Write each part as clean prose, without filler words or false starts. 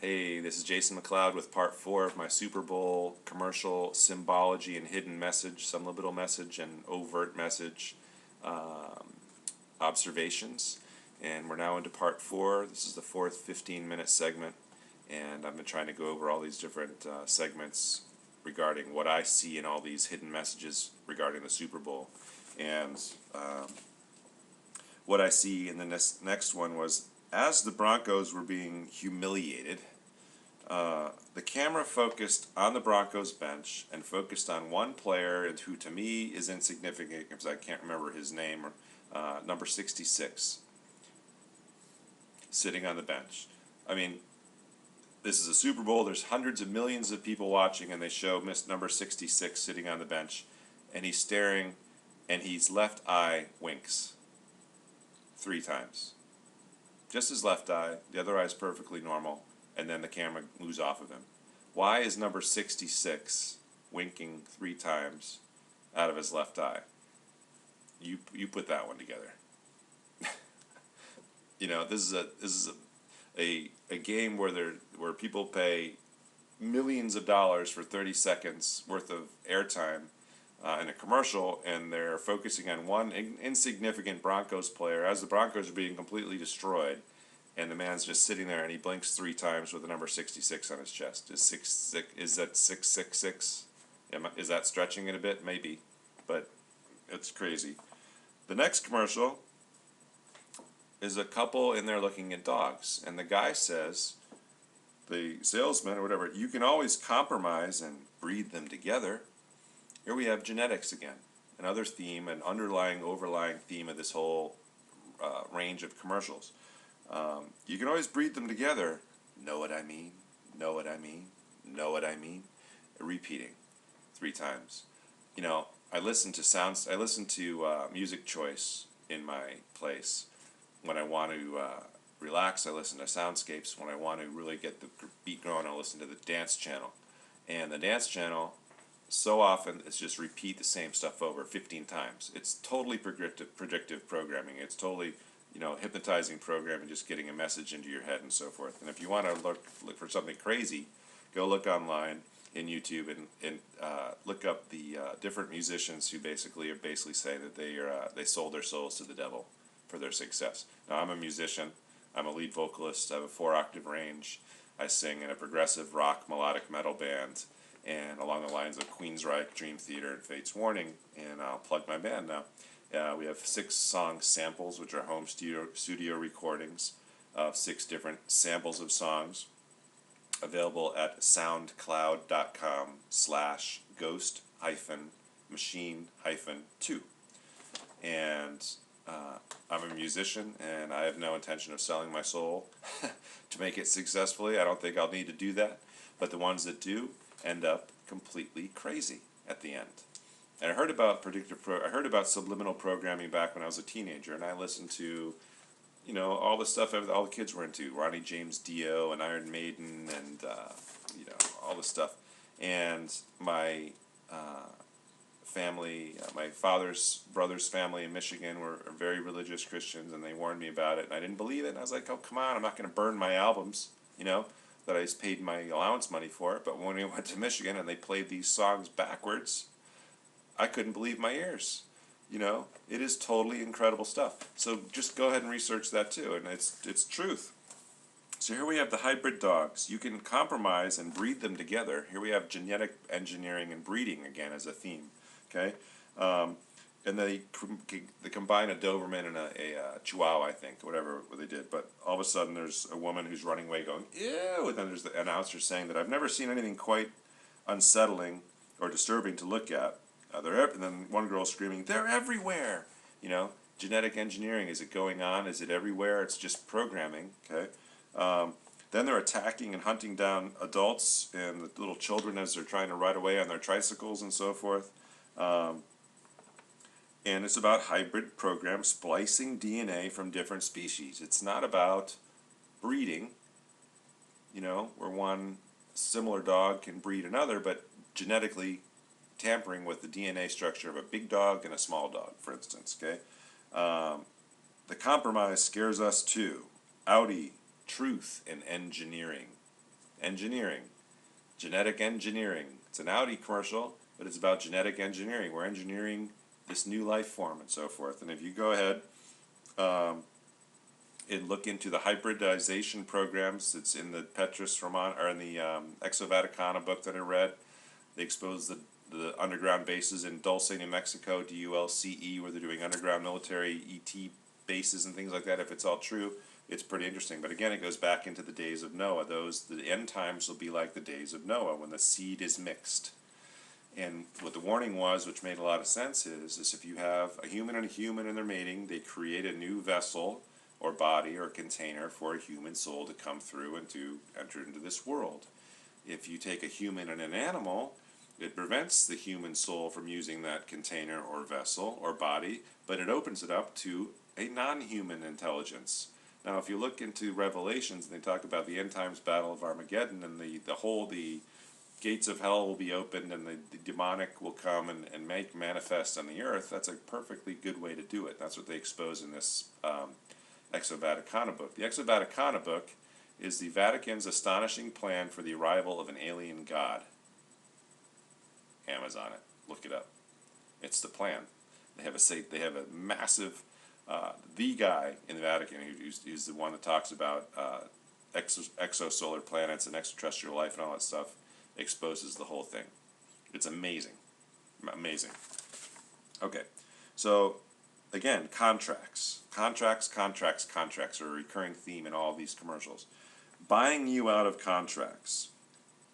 Hey, this is Jason McLeod with part 4 of my Super Bowl commercial symbology and hidden message, subliminal message and overt message observations. And we're now into part 4. This is the fourth 15-minute segment, and I've been trying to go over all these different segments regarding what I see in all these hidden messages regarding the Super Bowl. And what I see in the next one was, as the Broncos were being humiliated, the camera focused on the Broncos bench and focused on one player who to me is insignificant because I can't remember his name, number 66, sitting on the bench. I mean, this is a Super Bowl, there's hundreds of millions of people watching, and they show number 66 sitting on the bench, and he's staring, and his left eye winks 3 times. Just his left eye, the other eye is perfectly normal, and then the camera moves off of him. Why is number 66 winking 3 times out of his left eye? You put that one together. You know, this is a game where people pay millions of dollars for 30 seconds worth of airtime in a commercial, and they're focusing on one insignificant Broncos player as the Broncos are being completely destroyed, and the man's just sitting there and he blinks 3 times with the number 66 on his chest. Is that 666? Is that stretching it a bit? Maybe, but it's crazy. The next commercial is a couple in there looking at dogs, and the guy says, the salesman or whatever, you can always compromise and breed them together. Here we have genetics again, another theme, an overlying theme of this whole range of commercials. You can always breed them together. Know what I mean? Know what I mean? Know what I mean? Repeating 3 times. You know, I listen to music choice in my place. When I want to relax, I listen to soundscapes. When I want to really get the beat going, I'll listen to the dance channel. And the dance channel, so often, it's just repeat the same stuff over 15 times. It's totally predictive programming. It's totally, hypnotizing programming, just getting a message into your head and so forth. And if you want to look for something crazy, go look online in YouTube and look up the different musicians who basically say that they sold their souls to the devil for their success. Now, I'm a musician. I'm a lead vocalist. I have a 4-octave range. I sing in a progressive rock melodic metal band, and along the lines of Queensryche, Dream Theater, and Fates Warning. And I'll plug my band now. We have 6 song samples, which are home studio recordings of 6 different samples of songs, available at soundcloud.com/ghost-machine-2. And I'm a musician, and I have no intention of selling my soul to make it successfully. I don't think I'll need to do that. But the ones that do end up completely crazy at the end. And I heard about subliminal programming back when I was a teenager, and I listened to, all the stuff all the kids were into, Ronnie James Dio and Iron Maiden, and all the stuff. And my family, my father's brother's family in Michigan are very religious Christians, and they warned me about it, and I didn't believe it. And I was like, oh, come on, I'm not going to burn my albums, that I paid my allowance money for. But when we went to Michigan and they played these songs backwards, I couldn't believe my ears. It is totally incredible stuff. So just go ahead and research that too, and it's truth. So here we have the hybrid dogs. You can compromise and breed them together. Here we have genetic engineering and breeding again as a theme. Okay, and they combine a Doberman and a Chihuahua, I think, whatever they did. But all of a sudden, there's a woman who's running away, going ew, and then there's the announcer saying that I've never seen anything quite unsettling or disturbing to look at. And then one girl screaming, "They're everywhere!" Genetic engineering. Is it going on? Is it everywhere? It's just programming. Okay. Then they're attacking and hunting down adults and the little children as they're trying to ride away on their tricycles and so forth. And it's about hybrid programs splicing DNA from different species. It's not about breeding, where one similar dog can breed another, but genetically tampering with the DNA structure of a big dog and a small dog, for instance. Okay, the compromise scares us too. Audi, truth and engineering. engineering, genetic engineering. It's an Audi commercial, but it's about genetic engineering. We're engineering this new life form and so forth. And if you go ahead and look into the hybridization programs, it's in the Petrus Roman, or in the Exo Vaticana book that I read. They expose the underground bases in Dulce, New Mexico, DULCE, where they're doing underground military ET bases and things like that. If it's all true, it's pretty interesting. But again, it goes back into the days of Noah. The end times will be like the days of Noah, when the seed is mixed. And what the warning was, which made a lot of sense, is if you have a human and a human and they're mating, they create a new vessel or body or container for a human soul to come through and to enter into this world. If you take a human and an animal, it prevents the human soul from using that container or vessel or body, but it opens it up to a non-human intelligence. Now, if you look into Revelations, and they talk about the end times battle of Armageddon, and the gates of hell will be opened, and the demonic will come and make manifest on the earth, that's a perfectly good way to do it. That's what they expose in this Exo Vaticana book. The Exo Vaticana book is the Vatican's astonishing plan for the arrival of an alien god. Amazon it. Look it up. It's the plan. They have a massive, the guy in the Vatican who's the one that talks about exosolar planets and extraterrestrial life and all that stuff, exposes the whole thing. It's amazing. Amazing. Okay, so again, contracts are a recurring theme in all these commercials. Buying you out of contracts,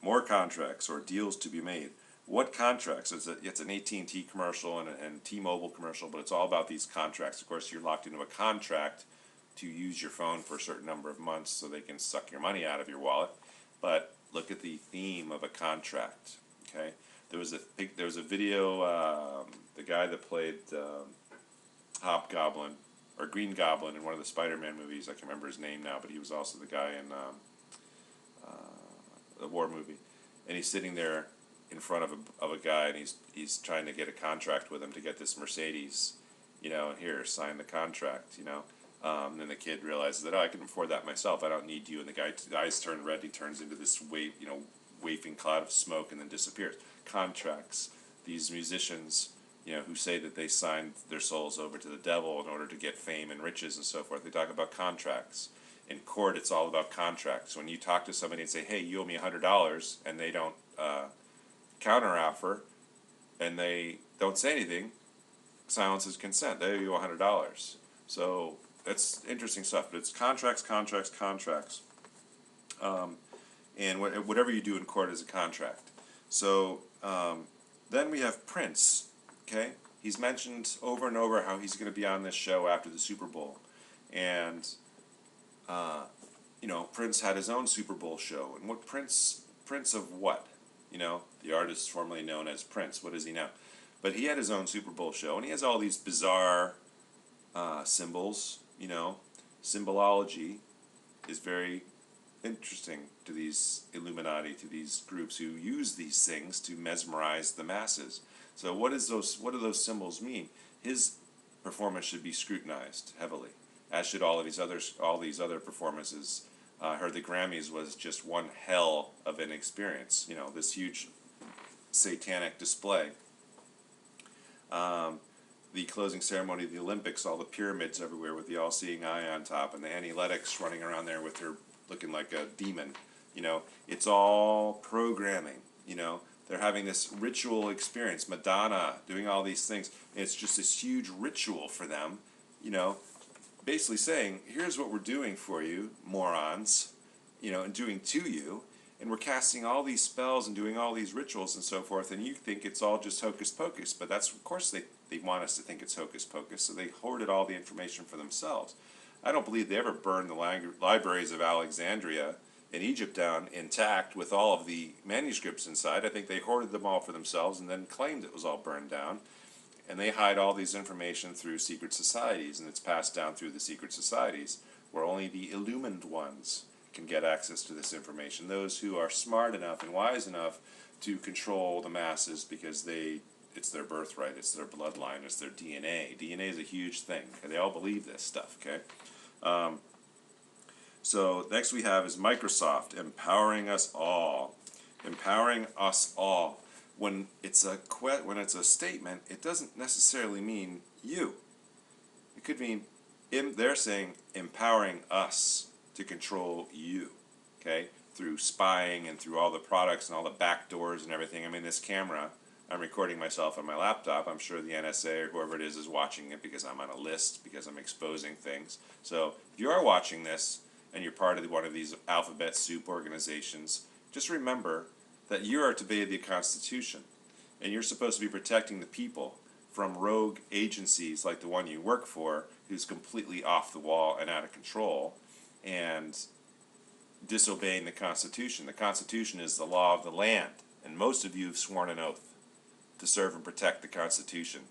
more contracts or deals to be made. What contracts? It's an AT&T commercial and T-Mobile commercial, but it's all about these contracts. Of course, you're locked into a contract to use your phone for a certain number of months so they can suck your money out of your wallet. But look at the theme of a contract. Okay, there was a video. The guy that played Hobgoblin or Green Goblin in one of the Spider-Man movies. I can't remember his name now, but he was also the guy in the war movie, and he's sitting there in front of a guy, and he's trying to get a contract with him to get this Mercedes, here, sign the contract, and then the kid realizes that, I can afford that myself, I don't need you, and the guy's eyes turn red, he turns into this waving cloud of smoke and then disappears. Contracts, these musicians, who say that they signed their souls over to the devil in order to get fame and riches and so forth, they talk about contracts. In court, it's all about contracts. When you talk to somebody and say, hey, you owe me $100, and they don't counteroffer, and they don't say anything, silence is consent. They owe you $100. So that's interesting stuff. But it's contracts. And whatever you do in court is a contract. So then we have Prince. Okay, he's mentioned over and over how he's going to be on this show after the Super Bowl, and Prince had his own Super Bowl show. And what Prince of what? The artist formerly known as Prince. What is he now? But he had his own Super Bowl show, and he has all these bizarre symbols. Symbolology is very interesting to these Illuminati, to these groups who use these things to mesmerize the masses. So what do those symbols mean? His performance should be scrutinized heavily, as should all these other performances. I heard the Grammys was just one hell of an experience. This huge satanic display. The closing ceremony of the Olympics, all the pyramids everywhere with the all-seeing eye on top, and the Aniletics running around there with her looking like a demon. It's all programming. They're having this ritual experience. Madonna doing all these things. It's just this huge ritual for them. Basically saying, here's what we're doing for you, morons, and doing to you, and we're casting all these spells and doing all these rituals and so forth, and you think it's all just hocus pocus, but that's, of course, they want us to think it's hocus pocus, so they hoarded all the information for themselves. I don't believe they ever burned the libraries of Alexandria in Egypt down intact with all of the manuscripts inside. I think they hoarded them all for themselves and then claimed it was all burned down. And they hide all these information through secret societies, and it's passed down through the secret societies, where only the illumined ones can get access to this information. Those who are smart enough and wise enough to control the masses, because it's their birthright, it's their bloodline, it's their DNA. DNA is a huge thing. They all believe this stuff, okay? So next we have is Microsoft empowering us all. Empowering us all. When it's a statement, it doesn't necessarily mean you. It could mean they're saying empowering us to control you, okay? Through spying and through all the products and all the back doors and everything. I mean, this camera, I'm recording myself on my laptop. I'm sure the NSA or whoever it is watching it because I'm on a list, because I'm exposing things. So if you are watching this and you're part of one of these alphabet soup organizations, just remember that you are to obey the Constitution, and you're supposed to be protecting the people from rogue agencies like the one you work for, who's completely off the wall and out of control, and disobeying the Constitution. The Constitution is the law of the land, and most of you have sworn an oath to serve and protect the Constitution.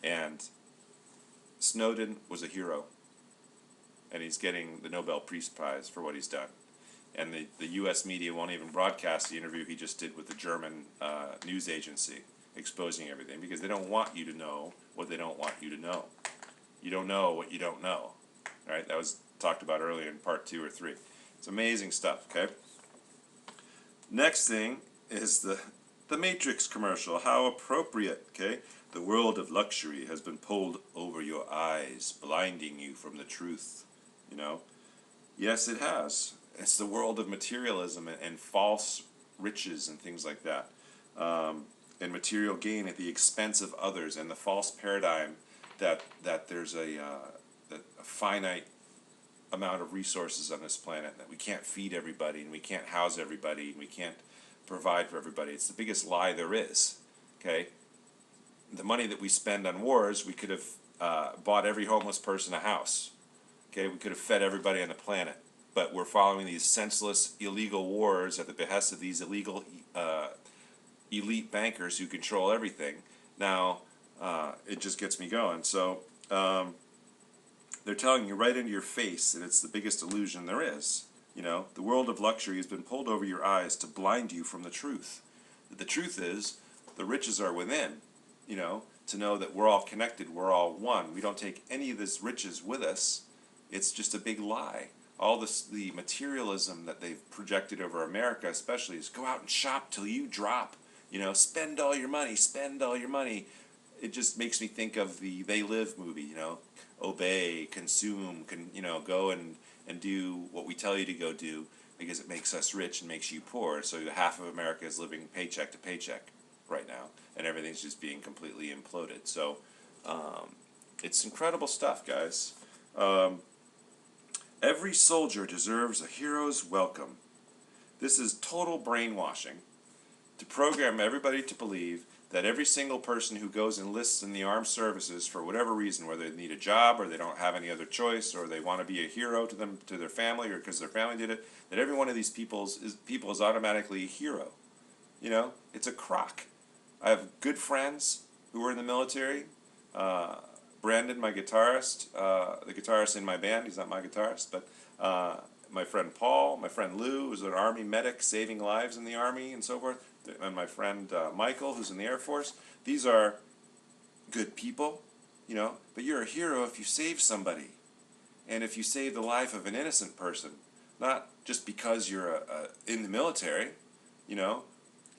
And Snowden was a hero, and he's getting the Nobel Peace Prize for what he's done. And the U.S. media won't even broadcast the interview he just did with the German news agency, exposing everything, because they don't want you to know what they don't want you to know. You don't know what you don't know. All right, that was talked about earlier in part 2 or 3. It's amazing stuff, okay? Next thing is the Matrix commercial. How appropriate, okay? The world of luxury has been pulled over your eyes, blinding you from the truth, you know? Yes, it has. It's the world of materialism and false riches and things like that. And material gain at the expense of others, and the false paradigm that there's a finite amount of resources on this planet, that we can't feed everybody, and we can't house everybody, and we can't provide for everybody. It's the biggest lie there is, okay? The money that we spend on wars, we could have bought every homeless person a house, okay? We could have fed everybody on the planet. But we're following these senseless, illegal wars at the behest of these illegal elite bankers who control everything. Now, it just gets me going. So, they're telling you right into your face that it's the biggest illusion there is. You know, the world of luxury has been pulled over your eyes to blind you from the truth. The truth is, the riches are within, you know, to know that we're all connected, we're all one. We don't take any of this riches with us. It's just a big lie. All this, the materialism that they've projected over America especially, is go out and shop till you drop. You know, spend all your money, spend all your money. It just makes me think of the They Live movie, you know. Obey, consume, you know, go and do what we tell you to go do, because it makes us rich and makes you poor. So half of America is living paycheck to paycheck right now, and everything's just being completely imploded. So it's incredible stuff, guys. Every soldier deserves a hero's welcome. This is total brainwashing to program everybody to believe that every single person who goes and enlists in the armed services for whatever reason, whether they need a job or they don't have any other choice, or they want to be a hero to them, to their family, or because their family did it, that every one of these people is automatically a hero. You know, it's a crock. I have good friends who were in the military. Brandon, my guitarist, the guitarist in my band, he's not my guitarist, but my friend Paul, my friend Lou, who's an Army medic saving lives in the Army and so forth, and my friend Michael, who's in the Air Force. These are good people, you know, but you're a hero if you save somebody, and if you save the life of an innocent person, not just because you're in the military, you know.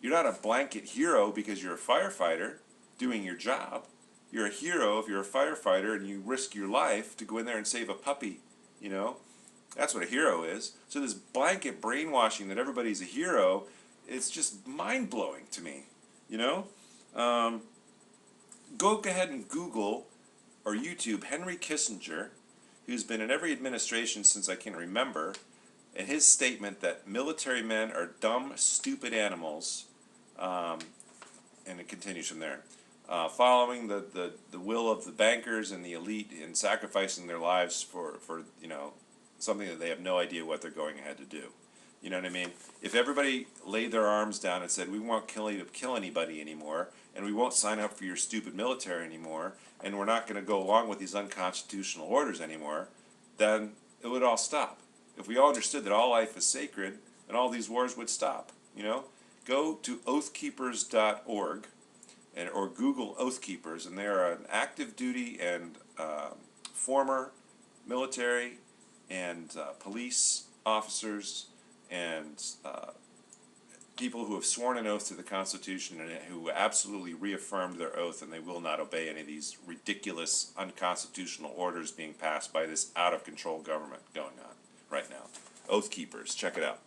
You're not a blanket hero because you're a firefighter doing your job. You're a hero if you're a firefighter and you risk your life to go in there and save a puppy, you know? That's what a hero is. So this blanket brainwashing that everybody's a hero, it's just mind-blowing to me, you know? Go ahead and Google or YouTube Henry Kissinger, who's been in every administration since I can remember, and his statement that military men are dumb, stupid animals, and it continues from there. Following the will of the bankers and the elite, and sacrificing their lives for you know, something that they have no idea what they're going ahead to do. You know what I mean? If everybody laid their arms down and said, we won't kill anybody anymore, and we won't sign up for your stupid military anymore, and we're not going to go along with these unconstitutional orders anymore, then it would all stop. If we all understood that all life is sacred, then all these wars would stop, you know? Go to oathkeepers.org, or Google Oath Keepers, and they are an active duty and former military and police officers and people who have sworn an oath to the Constitution and who absolutely reaffirmed their oath, and they will not obey any of these ridiculous, unconstitutional orders being passed by this out-of-control government going on right now. Oath keepers, check it out.